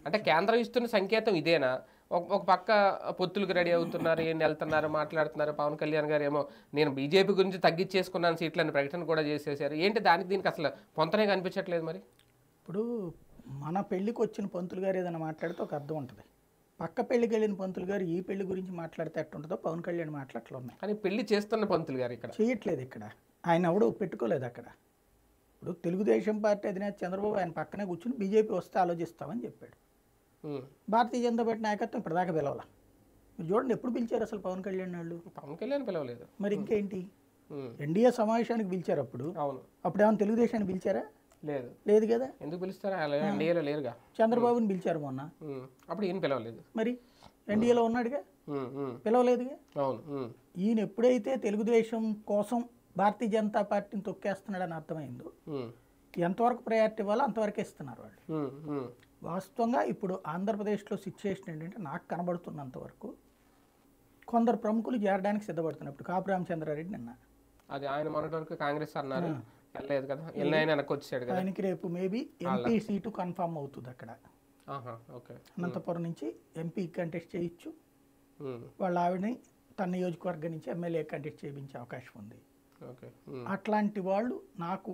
అంటే కేంద్రం ఇస్తున్న సంకేతం ఇదేనా? ఒక పక్క పొత్తులకు రెడీ అవుతున్నారు, ఈయన వెళ్తున్నారు, మాట్లాడుతున్నారు. పవన్ కళ్యాణ్ గారు ఏమో నేను బీజేపీ గురించి తగ్గించేసుకున్నాను సీట్లని ప్రకటన కూడా చేసేసారు. ఏంటి దానికి దీనికి అసలు పొంతనే కనిపించట్లేదు మరి? ఇప్పుడు మన పెళ్ళికి వచ్చిన పంతులు గారు ఏదైనా మాట్లాడితే ఒక అర్థం ఉంటుంది. పక్క పెళ్ళికి వెళ్ళిన పంతులు గారు ఈ పెళ్లి గురించి మాట్లాడితే ఎట్టుంటుందో పవన్ కళ్యాణ్ మాటలు ఉన్నాయి. కానీ పెళ్లి చేస్తున్న పంతులు గారు ఇక్కడ చేయట్లేదు. ఇక్కడ ఆయన ఎవడో పెట్టుకోలేదు అక్కడ. ఇప్పుడు తెలుగుదేశం పార్టీ అధినేత చంద్రబాబు ఆయన పక్కనే కూర్చుని బీజేపీ వస్తే ఆలోచిస్తామని చెప్పాడు. భారతీయ జనతా పార్టీ నాయకత్వం ఇప్పటిదాకా పిలవాల. మీరు చూడండి ఎప్పుడు పిలిచారు అసలు పవన్ కళ్యాణ్ వాళ్ళు? పవన్ కళ్యాణ్ పిలవలేదు. మరి ఇంకేంటి? ఎన్డీఏ సమావేశానికి పిలిచారు అప్పుడు. అవును. అప్పుడు ఏమైనా తెలుగుదేశాన్ని పిలిచారా? లేదు. లేదు కదా. ఎందుకు పిలుస్తారా? ఎన్డీఏలో లేరుగా. చంద్రబాబుని పిలిచారు మొన్న. అప్పుడు ఈయన పిలవలేదు. మరి ఎన్డీఏలో ఉన్నాడుగా, పిలవలేదుగా. అవును. ఈయన ఎప్పుడైతే తెలుగుదేశం కోసం భారతీయ జనతా పార్టీని తొక్కేస్తున్నాడని అర్థమైందో ఎంతవరకు ప్రయారిటీ ఇవ్వాలో అంతవరకే ఇస్తున్నారు వాళ్ళు. వాస్తవంగా ఇప్పుడు ఆంధ్రప్రదేశ్లో సిచ్యుయేషన్ ఏంటంటే నాకు కనబడుతున్నంత వరకు కొందరు ప్రముఖులు చేరడానికి సిద్ధపడుతున్నారు. ఇప్పుడు కాపు రామచంద్రారెడ్డి నిన్న అది ఆయన మొన్నటి వరకు కాంగ్రెస్ అన్నారు, వెళ్ళలేదు కదా. వెనక్కి వచ్చాడు కదా. ఆయనకి రేపు మేబీ ఎంపీ సీటు కన్ఫామ్ అవుతుంది అక్కడ. అనంతపురం నుంచి ఎంపీ కంటెస్ట్ చేయొచ్చు. వాళ్ళ ఆవిడని తన నియోజకవర్గం నుంచి ఎమ్మెల్యే కంటెస్ట్ చేయించే అవకాశం ఉంది. అట్లాంటి వాళ్ళు నాకు